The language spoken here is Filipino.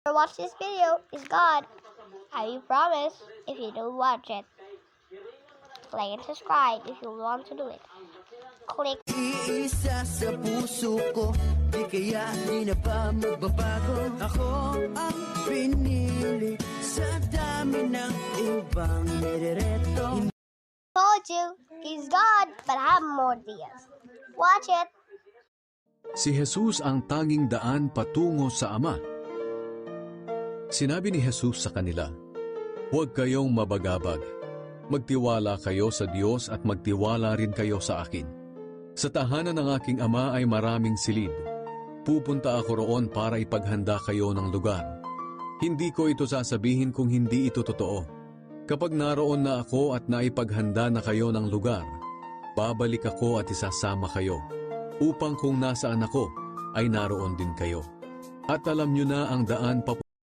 Whoever watch this video is God. I promise if you don't watch it. Like and subscribe if you want to do it. Click. Iisa sa puso ko, di kaya di na ba magbabago? Ako ang pinili sa dami ng ibang nirereto. Told you, he's God, but I have more videos. Watch it. Si Jesus ang tanging daan patungo sa Ama. Sinabi ni Jesus sa kanila, "Huwag kayong mabagabag. Magtiwala kayo sa Diyos at magtiwala rin kayo sa akin. Sa tahanan ng aking Ama ay maraming silid. Pupunta ako roon para ipaghanda kayo ng lugar. Hindi ko ito sasabihin kung hindi ito totoo. Kapag naroon na ako at naipaghanda na kayo ng lugar, babalik ako at isasama kayo, upang kung nasaan ako, ay naroon din kayo. At alam nyo na ang daan papunta